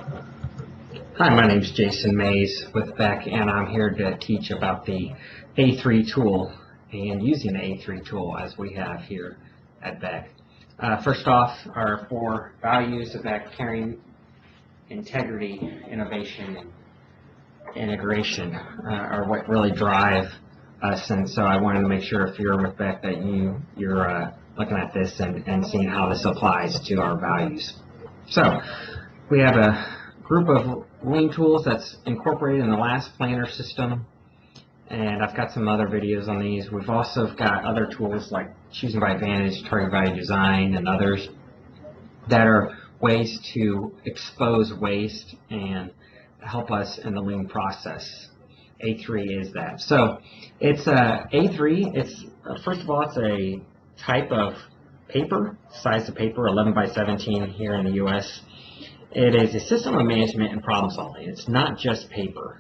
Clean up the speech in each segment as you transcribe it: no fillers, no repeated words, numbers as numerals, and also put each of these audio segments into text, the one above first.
Hi, my name is Jason Mays with Beck, and I'm here to teach about the A3 tool and using the A3 tool as we have here at Beck. First off, our 4 values of Beck: caring, integrity, innovation, and integration are what really drive us. And so I wanted to make sure if you're with Beck that you're looking at this and seeing how this applies to our values. So we have a group of lean tools that's incorporated in the last planner system, and I've got some other videos on these. We've also got other tools like choosing by advantage, target value design, and others that are ways to expose waste and help us in the lean process. A3 is that. So it's A3. It's first of all, it's a type of paper, size of paper, 11 by 17 here in the U.S. It is a system of management and problem solving. It's not just paper.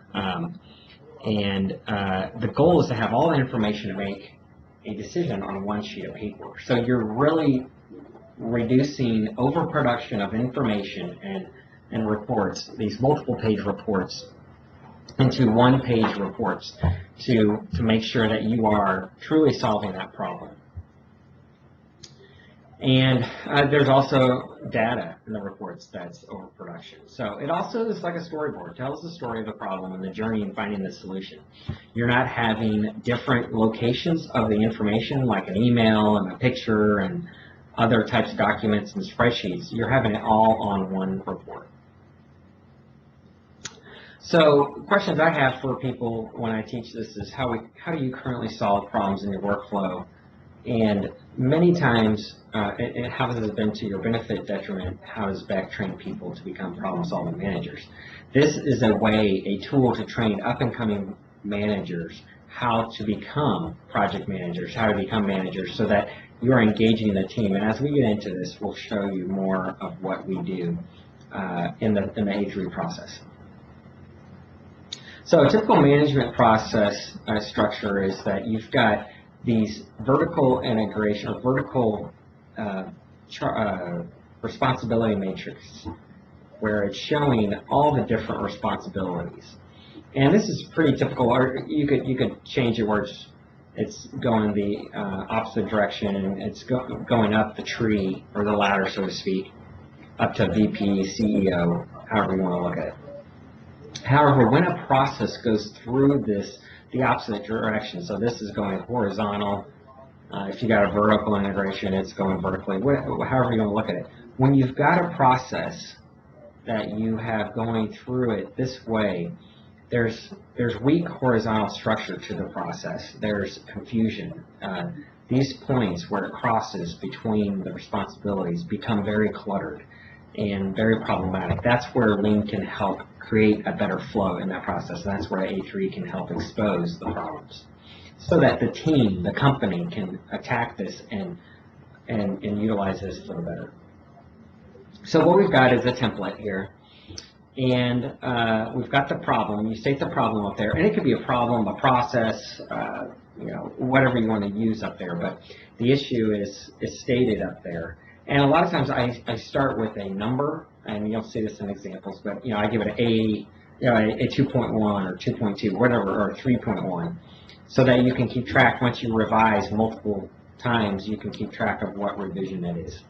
The goal is to have all the information to make a decision on one sheet of paper. So you're really reducing overproduction of information and reports, these multiple page reports, into one-page reports to make sure that you are truly solving that problem. And there's also data in the reports that's overproduction. So it also is like a storyboard, tells the story of the problem and the journey in finding the solution. You're not having different locations of the information like an email and a picture and other types of documents and spreadsheets. You're having it all on one report. So questions I have for people when I teach this is how do you currently solve problems in your workflow? And many times, how has it been to your benefit, detriment? How does Beck train people to become problem-solving managers? This is a tool to train up-and-coming managers how to become project managers, how to become managers, so that you're engaging the team. And as we get into this, we'll show you more of what we do in the A3 process. So a typical management process structure is that you've got these vertical integration or vertical responsibility matrix where it's showing all the different responsibilities. And this is pretty typical, or you could change it where it's going the opposite direction and it's going up the tree or the ladder, so to speak, up to VP, CEO, however you want to look at it. However, when a process goes through the opposite direction, so this is going horizontal. If you got a vertical integration, it's going vertically. However you want to look at it. When you've got a process that you have going through it this way, there's weak horizontal structure to the process. There's confusion. These points where it crosses between the responsibilities become very cluttered and very problematic. That's where Lean can help create a better flow in that process. And that's where A3 can help expose the problems so that the team, the company, can attack this and utilize this for the better. So what we've got is a template here. And we've got the problem. You state the problem up there. And it could be a problem, a process, whatever you want to use up there. But the issue is stated up there. And a lot of times I start with a number, and you'll see this in examples, but I give it a 2.1 or 2.2, whatever, or 3.1, so that you can keep track. Once you revise multiple times, you can keep track of what revision it is.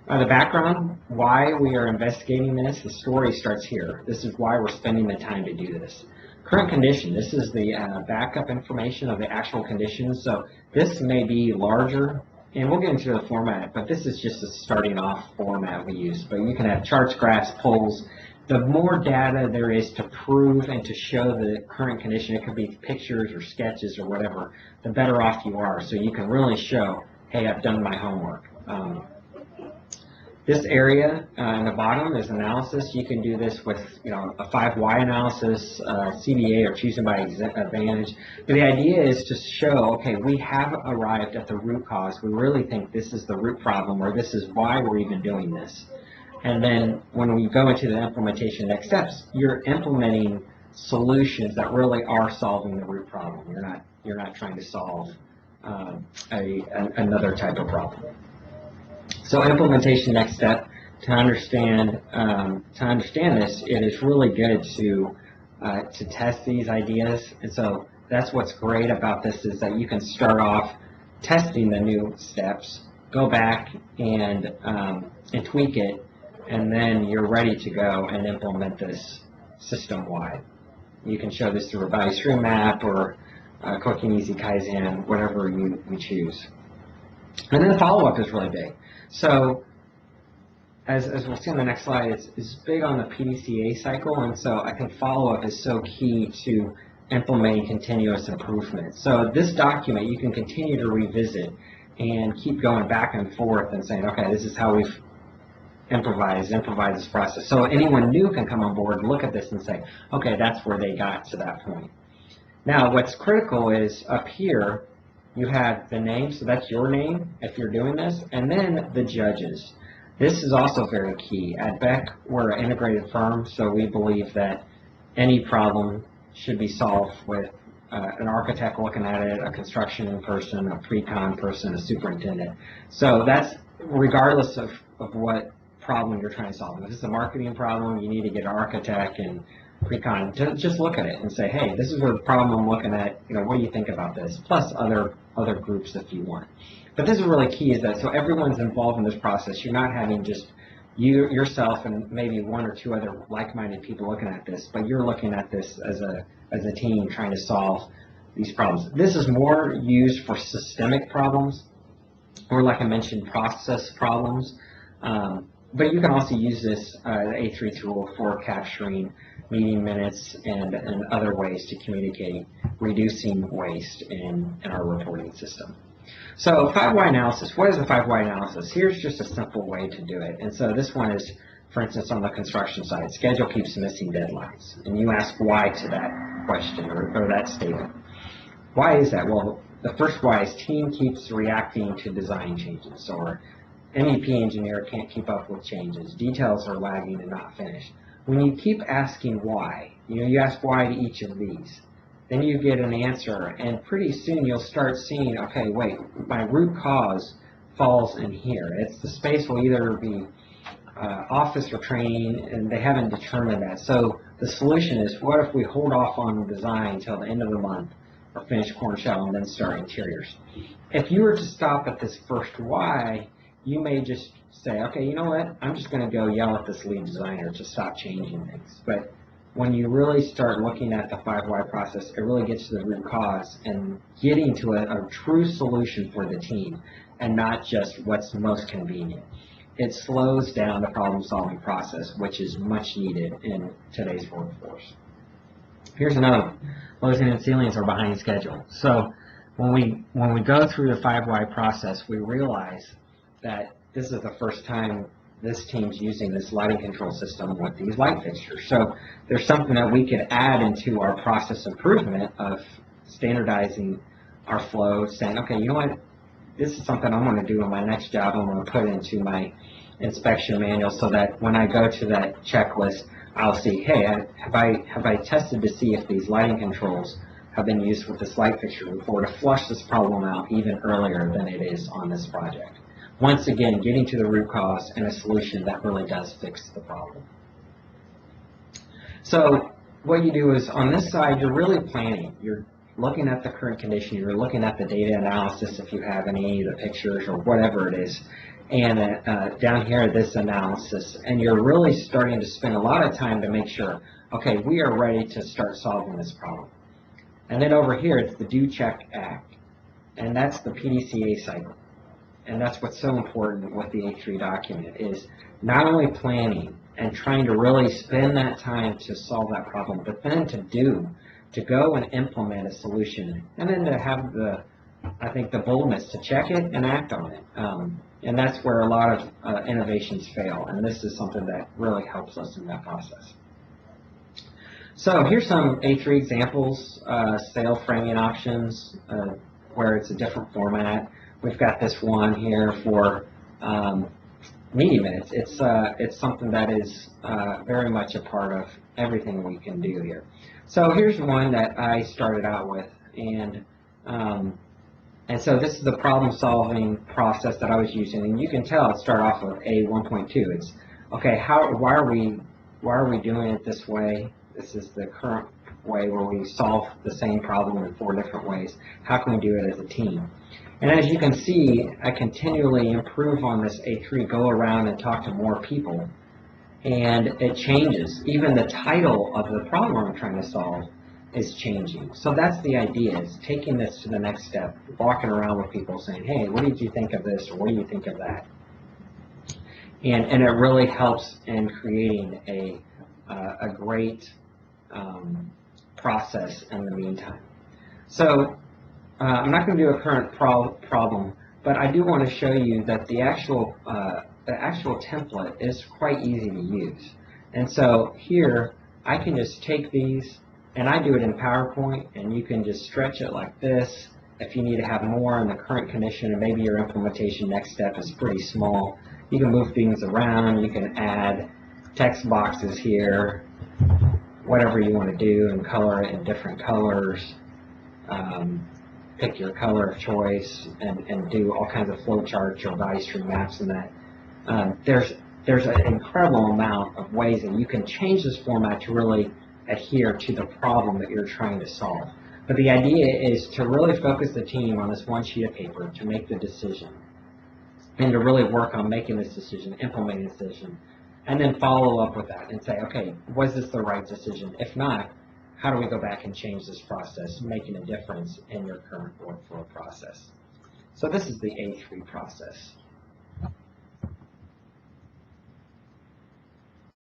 The background, why we are investigating this, the story starts here. This is why we're spending the time to do this. Current condition, this is the backup information of the actual conditions. So this may be larger. And we'll get into the format, but this is just a starting off format we use. But you can have charts, graphs, polls. The more data there is to prove and to show the current condition, it could be pictures or sketches or whatever, the better off you are. So you can really show, hey, I've done my homework. This area in the bottom is analysis. You can do this with a 5 analysis, CBA, or choosing by advantage. But the idea is to show, okay, we have arrived at the root cause. We really think this is the root problem, or this is why we're even doing this. And then when we go into the implementation next steps, you're implementing solutions that really are solving the root problem. You're not trying to solve another type of problem. So implementation next step, understand this, it is really good to test these ideas. And so that's what's great about this, is that you can start off testing the new steps, go back and tweak it, and then you're ready to go and implement this system-wide. You can show this through a value stream map or quick and easy Kaizen, whatever you choose. And then follow-up is really big. So as we'll see on the next slide, it's big on the PDCA cycle, and so I think follow-up is so key to implementing continuous improvement. So this document you can continue to revisit and keep going back and forth and saying, okay, this is how we've improvise this process. So anyone new can come on board, look at this and say, okay, that's where they got to that point. Now, what's critical is up here, you have the name, so that's your name if you're doing this, and then the judges. This is also very key. At Beck, we're an integrated firm, so we believe that any problem should be solved with an architect looking at it, a construction person, a pre-con person, a superintendent. So that's regardless of what problem you're trying to solve. If it's a marketing problem, you need to get an architect and pre-con to just look at it and say, hey, this is the problem I'm looking at, what do you think about this? Plus other groups if you want. But this is really key, is that so everyone's involved in this process. You're not having just yourself and maybe one or two other like-minded people looking at this, but you're looking at this as a team trying to solve these problems. This is more used for systemic problems, or like I mentioned, process problems. But you can also use this A3 tool for capturing meeting minutes and other ways to communicate, reducing waste in our reporting system. So 5 why analysis. What is a 5 why analysis? Here's just a simple way to do it. And so this one is, for instance, on the construction side, schedule keeps missing deadlines. And you ask why to that question or that statement. Why is that? Well, the first why is team keeps reacting to design changes, or MEP engineer can't keep up with changes. Details are lagging and not finished. When you keep asking why, you ask why to each of these, then you get an answer, and pretty soon you'll start seeing, okay, wait, my root cause falls in here. It's the space will either be office or training, and they haven't determined that. So the solution is, what if we hold off on design until the end of the month, or finish corner shell and then start interiors? If you were to stop at this first why, you may just say, okay, you know what, I'm just going to go yell at this lead designer to stop changing things. But when you really start looking at the 5 why process, it really gets to the root cause and getting to a true solution for the team, and not just what's most convenient. It slows down the problem-solving process, which is much needed in today's workforce. Here's another one. Closing and ceilings are behind schedule. So when we go through the 5 why process, we realize that this is the first time this team's using this lighting control system with these light fixtures. So there's something that we could add into our process improvement of standardizing our flow, saying, okay, you know what, this is something I'm going to do in my next job. I'm going to put it into my inspection manual, so that when I go to that checklist, I'll see, hey, have I tested to see if these lighting controls have been used with this light fixture before, to flush this problem out even earlier than it is on this project. Once again, getting to the root cause and a solution that really does fix the problem. So what you do is, on this side, you're really planning. You're looking at the current condition. You're looking at the data analysis, if you have any, the pictures or whatever it is. And down here, this analysis. And you're really starting to spend a lot of time to make sure, okay, we are ready to start solving this problem. And then over here, it's the do, check, act. And that's the PDCA cycle. And that's what's so important with the A3 document, is not only planning and trying to really spend that time to solve that problem, but then to go and implement a solution, and then to have the boldness to check it and act on it. And that's where a lot of innovations fail, and this is something that really helps us in that process. So here's some A3 examples, sale framing options, where it's a different format. We've got this one here for meeting minutes. It's something that is very much a part of everything we can do here. So here's one that I started out with, and so this is the problem-solving process that I was using, and you can tell it started off with A 1.2. It's okay, why are we doing it this way? This is the current way where we solve the same problem in 4 different ways. How can we do it as a team? And as you can see, I continually improve on this A3, go around and talk to more people, and it changes. Even the title of the problem I'm trying to solve is changing. So that's the idea, is taking this to the next step, walking around with people saying, hey, what did you think of this, or what do you think of that? And it really helps in creating a great process in the meantime. So I'm not going to do a current problem, but I do want to show you that the actual template is quite easy to use. And so here I can just take these, and I do it in PowerPoint, and you can just stretch it like this. If you need to have more in the current condition, and maybe your implementation next step is pretty small, you can move things around. You can add text boxes here, whatever you want to do, and color it in different colors. Pick your color of choice, and do all kinds of flow charts or value stream maps in that. There's an incredible amount of ways that you can change this format to really adhere to the problem that you're trying to solve. But the idea is to really focus the team on this one sheet of paper to make the decision, and to really work on making this decision, implementing this decision, and then follow up with that and say, okay, was this the right decision? If not, how do we go back and change this process, making a difference in your current workflow process? So this is the A3 process.